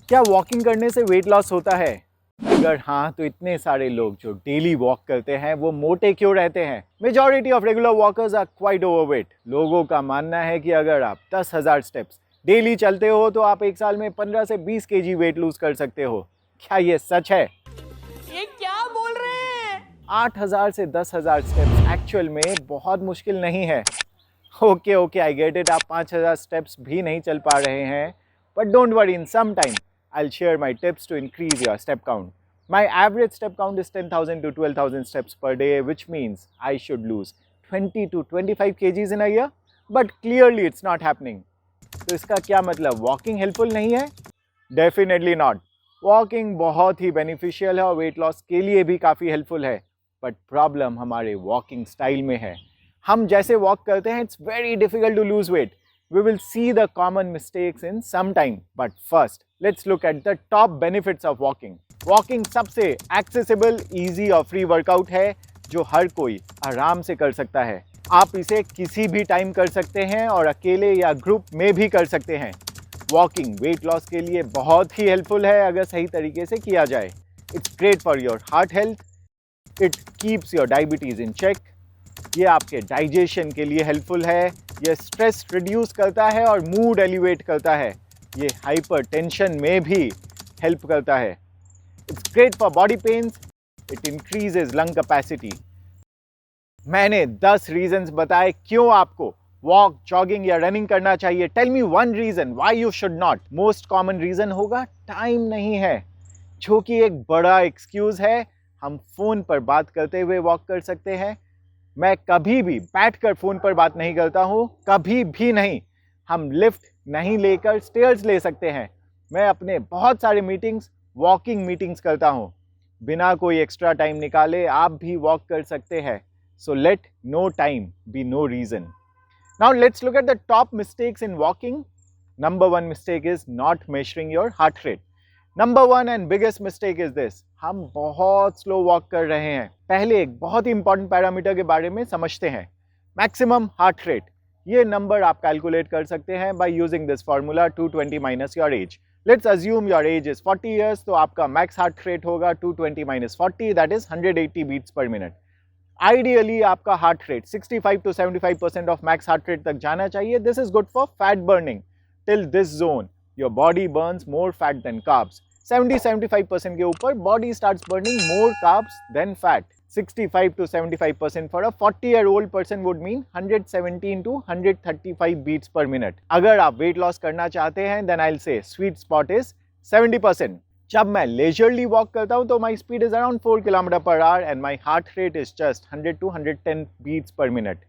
क्या वॉकिंग करने से वेट लॉस होता है? अगर हाँ, तो इतने सारे लोग जो डेली वॉक करते हैं वो मोटे क्यों रहते हैं? Majority of regular walkers are quite overweight. लोगों का मानना है कि अगर आप 10,000 स्टेप्स डेली चलते हो तो आप एक साल में 15 से 20 केजी वेट लूज कर सकते हो। क्या ये सच है? ये क्या बोल रहे हैं? 8,000 से 10,000 स्टेप्स एक्चुअल में बहुत मुश्किल नहीं है। ओके, आई गेट इट, आप 5,000 स्टेप्स भी नहीं चल पा रहे हैं, but don't worry, in some time I'll share my tips to increase your step count. My average step count is 10,000 to 12,000 steps per day, which means I should lose 20 to 25 kgs in a year. But clearly it's not happening. तो इसका क्या मतलब? Walking helpful नहीं है? Definitely not. Walking बहुत ही beneficial है और weight loss के लिए भी काफ़ी हेल्पफुल है, बट प्रॉब्लम हमारे वॉकिंग स्टाइल में है। हम जैसे वॉक करते हैं, it's very difficult to lose weight. We will see the common mistakes in some time, but first let's look at the top benefits of walking. Walking सबसे accessible, easy और free workout है जो हर कोई आराम से कर सकता है। आप इसे किसी भी टाइम कर सकते हैं और अकेले या ग्रुप में भी कर सकते हैं। वॉकिंग वेट लॉस के लिए बहुत ही हेल्पफुल है अगर सही तरीके से किया जाए। It's great for your heart health, it keeps your diabetes in check, ये आपके डाइजेशन के लिए हेल्पफुल है, ये स्ट्रेस रिड्यूस करता है और मूड एलिवेट करता है, ये हाइपरटेंशन में भी हेल्प करता है। It's great for body pens, it increases lung capacity. मैंने 10 रीजंस बताए क्यों आपको वॉक, जॉगिंग या रनिंग करना चाहिए। Tell me one reason why you should not. Most common reason होगा टाइम नहीं है, जो कि एक बड़ा एक्सक्यूज है। हम फोन पर बात करते हुए वॉक कर सकते हैं। मैं कभी भी बैठकर फोन पर बात नहीं करता हूँ, कभी भी नहीं। हम लिफ्ट नहीं लेकर स्टेयर्स ले सकते हैं। मैं अपने बहुत सारे मीटिंग्स वॉकिंग मीटिंग्स करता हूँ। बिना कोई एक्स्ट्रा टाइम निकाले आप भी वॉक कर सकते हैं। So let no time be no reason. Now let's look at the top mistakes in walking. Number 1 mistake is not measuring your heart rate. Number 1 and biggest mistake is this, हम बहुत slow walk कर रहे हैं। पहले एक बहुत ही important parameter के बारे में समझते हैं, मैक्सिमम हार्ट रेट। ये नंबर आप कैलकुलेट कर सकते हैं by using this formula 220 minus your age. Let's assume your age is 40 years, तो आपका मैक्स हार्ट रेट होगा 220 minus 40, that is 180 beats per minute. Ideally आपका heart rate 65 to 75% of max heart rate तक जाना चाहिए। This is good for fat burning. Till this zone your body Burns more fat than carbs. 70-75% के ऊपर body starts burning more carbs than fat. 65 to 75% for a 40-year-old person would mean 117 to 135 beats per minute. अगर आप weight loss करना चाहते हैं then I will say sweet spot is 70%। जब मैं leisurely walk करता हूं तो my speed is around 4 kilometre per hour and my heart rate is just 100 to 110 beats per minute.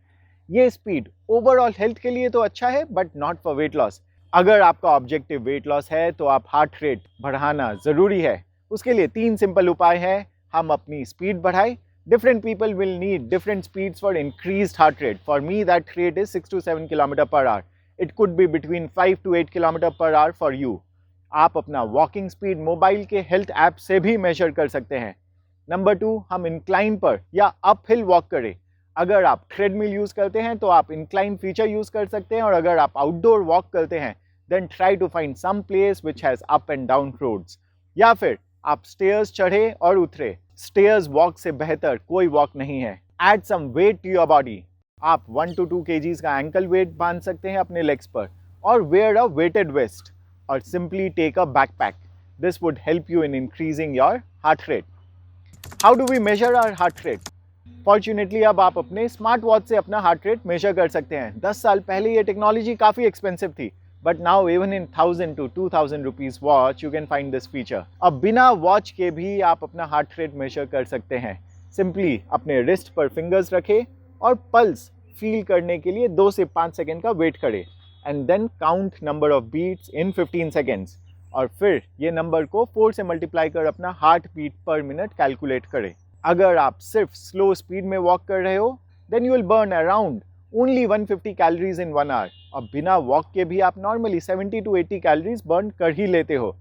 ये स्पीड ओवरऑल हेल्थ के लिए तो अच्छा है, but not for weight loss. अगर आपका ऑब्जेक्टिव वेट लॉस है तो आप हार्ट रेट बढ़ाना ज़रूरी है। उसके लिए 3 सिंपल उपाय हैं। हम अपनी स्पीड बढ़ाएं। Different people will need different speeds for increased heart rate. For me that rate is 6 to 7 kilometre per our. It could be between 5 to 8 kilometre per hour for you. आप अपना walking speed mobile के health app से भी major कर सकते हैं। Number 2, हम incline पर या अपहिल वॉक करें। अगर आप ट्रेडमिल यूज करते हैं तो आप इंक्लाइन फीचर यूज कर सकते हैं, और अगर आप आउटडोर वॉक करते हैं then try to find some place which has up and down roads. या फिर आप स्टेयर्स चढ़े और उतरे। स्टेयर्स वॉक से बेहतर कोई वॉक नहीं है। Add some weight to your body. आप 1 to 2 kgs का एंकल वेट बांध सकते हैं अपने लेग्स पर, और wear a weighted vest, or simply take a backpack. This would help you in increasing your heart rate. How do we measure our heart rate? Fortunately, अब आप अपने स्मार्ट वॉच से अपना हार्ट रेट मेजर कर सकते हैं। 10 साल पहले ये टेक्नोलॉजी काफ़ी एक्सपेंसिव थी, but now even in 1000 to 2000 rupees watch you can find this feature. अब बिना वॉच के भी आप अपना हार्ट रेट मेजर कर सकते हैं। सिंपली अपने रिस्ट पर फिंगर्स रखें और पल्स फील करने के लिए 2 से 5 सेकेंड का वेट करें, and then count number of beats in 15 seconds, और फिर ये नंबर को 4 से मल्टीप्लाई कर अपना heart beat per minute calculate करें। अगर आप सिर्फ स्लो स्पीड में वॉक कर रहे हो then you will burn around only 150 calories in 1 hour, और बिना वॉक के भी आप नॉर्मली 70 to 80 कैलोरीज बर्न कर ही लेते हो,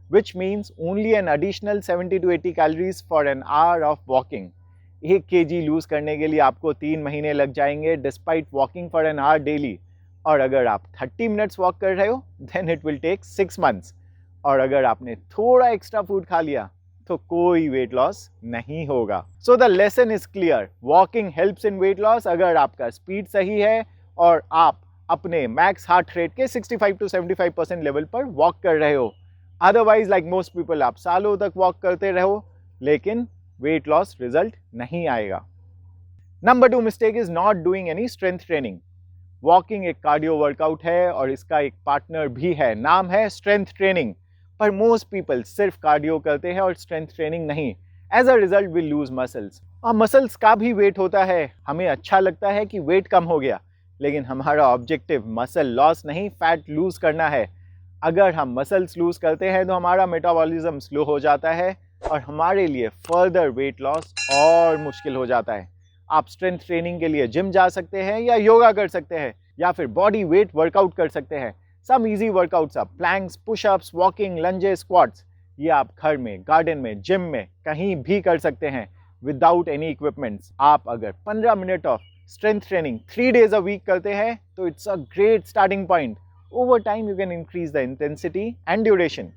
which means only an additional 70 to 80 calories for an hour of walking. 1 kg lose करने के लिए आपको 3 महीने लग जाएंगे despite walking for an hour daily, और अगर आप 30 मिनट्स वॉक कर रहे हो then it will take 6 months। और अगर आपने थोड़ा एक्स्ट्रा फूड खा लिया तो कोई वेट लॉस नहीं होगा। So the lesson is clear, walking helps in weight loss अगर आपका स्पीड सही है और आप अपने मैक्स हार्ट रेट के 65 to 75% लेवल पर वॉक कर रहे हो। अदरवाइज लाइक मोस्ट पीपल आप सालों तक वॉक करते रहो लेकिन वेट लॉस रिजल्ट नहीं आएगा। Number 2 mistake is not doing any strength training. Walking एक कार्डियो वर्कआउट है और इसका एक पार्टनर भी है, नाम है स्ट्रेंथ ट्रेनिंग। पर मोस्ट पीपल सिर्फ कार्डियो करते हैं और स्ट्रेंथ ट्रेनिंग नहीं। As a result will lose muscles. और मसल्स का भी वेट होता है। हमें अच्छा लगता है कि वेट कम हो गया, लेकिन हमारा ऑब्जेक्टिव मसल लॉस नहीं, फैट लूज करना है। अगर हम मसल्स लूज करते हैं तो हमारा मेटाबॉलिज्म स्लो हो जाता है और हमारे लिए फर्दर वेट लॉस और मुश्किल हो जाता है। आप स्ट्रेंथ ट्रेनिंग के लिए जिम जा सकते हैं या योगा कर सकते हैं या फिर बॉडी वेट वर्कआउट कर सकते हैं। सम इजी वर्कआउट्स आप planks, pushups, walking, lunges, squats, ये आप घर में, गार्डन में, जिम में कहीं भी कर सकते हैं विदाउट एनी इक्विपमेंट्स। आप अगर 15 minute of strength training 3 days a week करते हैं तो it's a great starting point. Over time you can increase the intensity and duration.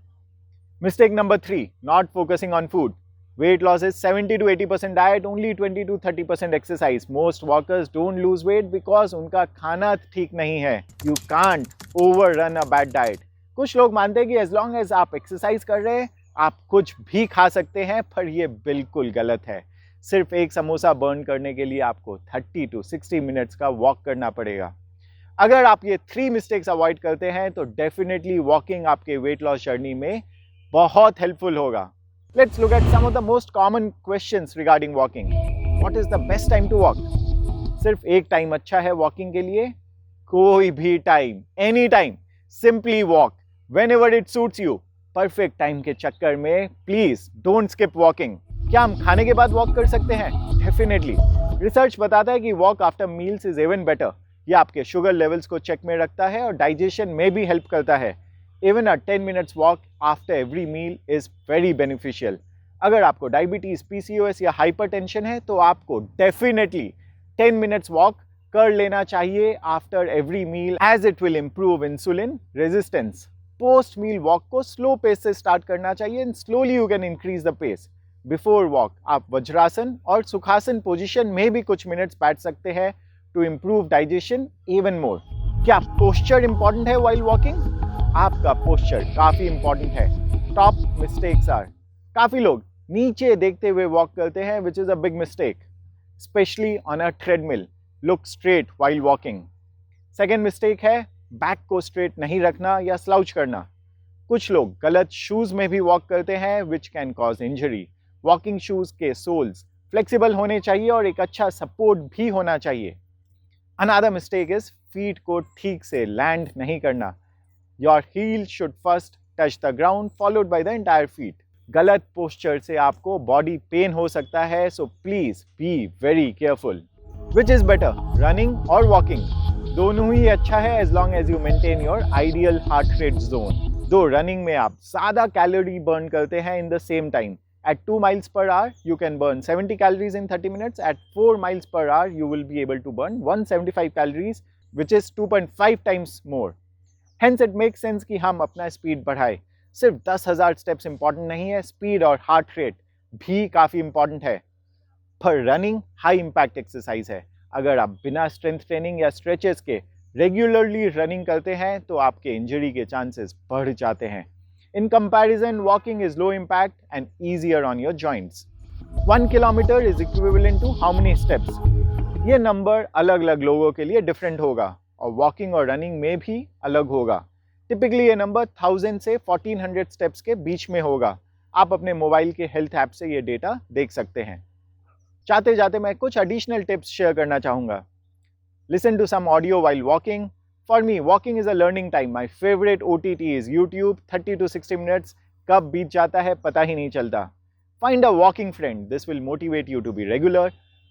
Mistake number 3, not focusing on food. Weight loss is 70 to 80% diet, only 20 to 30% exercise. Most walkers don't lose weight because उनका खाना ठीक नहीं है। You can't overrun a bad diet. कुछ लोग मानते हैं कि as long as आप exercise कर रहे हैं आप कुछ भी खा सकते हैं, पर ये बिल्कुल गलत है। सिर्फ एक समोसा बर्न करने के लिए आपको 30 to 60 मिनट्स का वॉक करना पड़ेगा। अगर आप ये 3 मिस्टेक्स अवॉइड करते हैं तो डेफिनेटली वॉकिंग आपके वेट लॉस जर्नी में बहुत हेल्पफुल होगा। Let's look at some of the most common questions regarding walking. What is the best time to walk? सिर्फ एक टाइम अच्छा है वॉकिंग के लिए? कोई भी time, any time, simply walk whenever it suits you. Perfect time के चक्कर में प्लीज डोंट स्किप वॉकिंग। क्या हम खाने के बाद वॉक कर सकते हैं? डेफिनेटली। रिसर्च बताता है कि walk after meals is even better. ये आपके शुगर लेवल्स को चेक में रखता है और डाइजेशन में भी हेल्प करता है। Even a 10 minutes walk after every meal is very beneficial. अगर आपको डायबिटीज, पीसीओएस या हाइपरटेंशन है तो आपको डेफिनेटली 10 मिनट्स वॉक कर लेना चाहिए after every meal, as it will improve insulin resistance. Post meal walk को स्लो पेस से स्टार्ट करना चाहिए and slowly you can increase the pace. Before walk आप वज्रासन और सुखासन पोजिशन में भी कुछ मिनट्स बैठ सकते हैं to improve digestion even more. क्या posture important है while walking? आपका posture काफी important है। Top mistakes are, काफी लोग नीचे देखते हुए वॉक करते हैं which is a big mistake, especially on a treadmill. Look straight while walking. Second mistake है बैक को स्ट्रेट नहीं रखना या स्लाउच करना। कुछ लोग गलत शूज में भी वॉक करते हैं which can cause injury. Walking shoes के सोल्स फ्लेक्सिबल होने चाहिए और एक अच्छा सपोर्ट भी होना चाहिए। Another mistake is feet को ठीक से लैंड नहीं करना। Your heel should first touch the ground followed by the entire feet. गलत पोस्चर से आपको बॉडी पेन हो सकता है, so please be very careful. Which is better, running or walking? दोनों ही अच्छा है as long as you maintain your ideal heart rate zone. दो रनिंग में आप ज़्यादा कैलोरी बर्न करते हैं in the same time. At 2 miles per hour, you can burn 70 calories in 30 minutes. At 4 miles per hour, you will be able to burn 175 calories, which is 2.5 times more. Hence, it makes sense कि हम अपना speed बढ़ाएं। सिर्फ 10,000 steps important नहीं है, speed और heart rate भी काफ़ी इंपॉर्टेंट है। पर रनिंग हाई इम्पैक्ट एक्सरसाइज है। अगर आप बिना स्ट्रेंथ ट्रेनिंग या स्ट्रेचेस के रेगुलरली रनिंग करते हैं तो आपके इंजरी के चांसेस बढ़ जाते हैं। In comparison, walking is low impact and easier on your joints. 1 kilometer is equivalent to how many steps? ये नंबर अलग अलग लोगों के लिए डिफरेंट होगा और वॉकिंग और रनिंग में भी अलग होगा। टिपिकली ये नंबर 1000 से 1400 स्टेप्स के बीच में होगा। आप अपने मोबाइल के हेल्थ ऐप से ये डेटा देख सकते हैं। जाते जाते मैं कुछ एडिशनल टिप्स शेयर करना चाहूँगा। Listen to some audio while walking. For me, walking is a learning time. My favorite OTT is YouTube. 30 to 60 minutes कब बीत जाता है पता ही नहीं चलता। Find a walking friend. This will motivate you to be regular.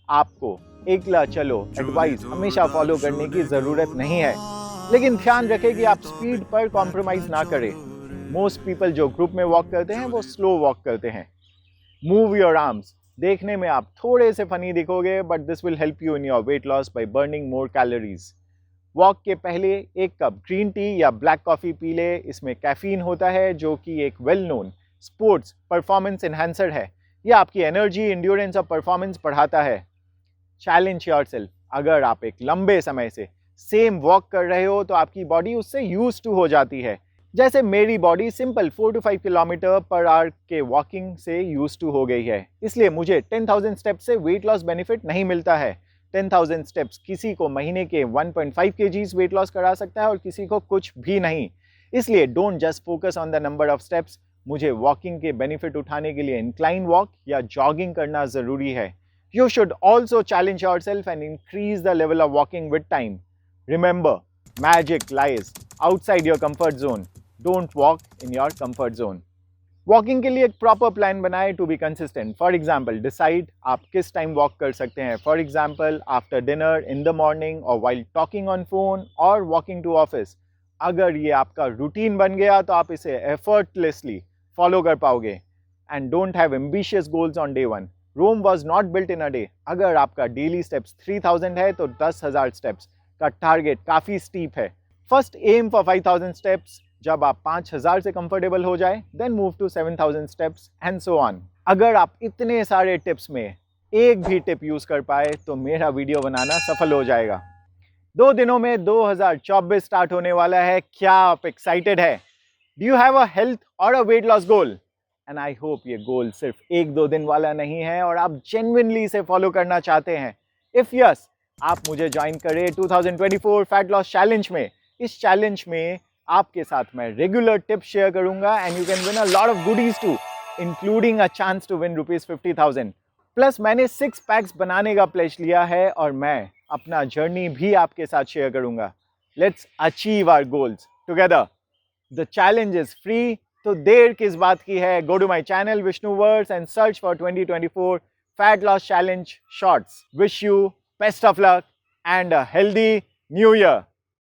आपको एकला चलो एडवाइस हमेशा फॉलो करने की ज़रूरत नहीं है, लेकिन ध्यान रखें कि आप स्पीड पर कॉम्प्रोमाइज़ ना करें। मोस्ट पीपल जो ग्रुप में वॉक करते हैं वो स्लो वॉक करते हैं। Move your arms. देखने में आप थोड़े से फनी दिखोगे, but this will help you in your weight loss by burning more calories. Walk के पहले एक कप ग्रीन टी या ब्लैक कॉफ़ी पी ले। इसमें कैफीन होता है जो कि एक well known sports performance enhancer है। यह आपकी एनर्जी, एंड्योरेंस और परफॉर्मेंस बढ़ाता है। Challenge yourself. अगर आप एक लंबे समय से सेम वॉक कर रहे हो तो आपकी बॉडी उससे यूज टू हो जाती है। जैसे मेरी body simple 4 to 5 kilometre per our के वॉकिंग से यूज टू हो गई है, इसलिए मुझे 10,000 स्टेप्स से वेट लॉस बेनिफिट नहीं मिलता है। 10,000 स्टेप्स किसी को महीने के 1.5 kgs वेट लॉस करा सकता है और किसी को कुछ भी नहीं। इसलिए don't just focus on the number of steps. मुझे वॉकिंग के बेनिफिट उठाने के लिए इंक्लाइन वॉक या जॉगिंग करना जरूरी है। You should also challenge yourself and increase the level of walking with time. Remember, magic lies outside your comfort zone. Don't walk in your comfort zone. Walking के लिए एक प्रॉपर प्लान बनाए to be consistent. For example, decide आप किस time walk कर सकते हैं। For example, after dinner, in the morning और वाइल टॉकिंग ऑन फोन और वॉकिंग टू ऑफिस। अगर ये आपका रूटीन बन गया तो आप इसे एफर्टलेसली फॉलो कर पाओगे। And don't have ambitious goals on day one. Rome was not built in a day. अगर आपका डेली स्टेप्स 3000 है तो 10,000 स्टेप्स का टारगेट काफ़ी स्टीप है। First aim for 5,000 steps. जब आप 5,000 से कंफर्टेबल हो जाए then move to 7,000 steps and so on. अगर आप इतने सारे टिप्स में एक भी टिप यूज कर पाए तो मेरा वीडियो बनाना सफल हो जाएगा। 2 दिनों में 2024 स्टार्ट होने वाला है। क्या आप एक्साइटेड है? Do you have a health or a weight loss goal? And I hope ये गोल सिर्फ 1-2 दिन वाला नहीं है और आप जेन्युइनली इसे फॉलो करना चाहते हैं। इफ यस, आप मुझे ज्वाइन करें 2024 फैट लॉस चैलेंज में। इस चैलेंज में आपके साथ मैं रेगुलर टिप्स शेयर करूंगा and you can win a lot of goodies too, including a chance to win ₹50,000। Plus मैंने 6 पैक्स बनाने का प्लेज लिया है और मैं अपना जर्नी भी आपके साथ शेयर करूंगा। Let's achieve our goals together. The challenge is free, तो देर किस बात की है? Go to my channel Vishnuverse and search for 2024 fat loss challenge shorts. Wish you best of luck and a healthy new year.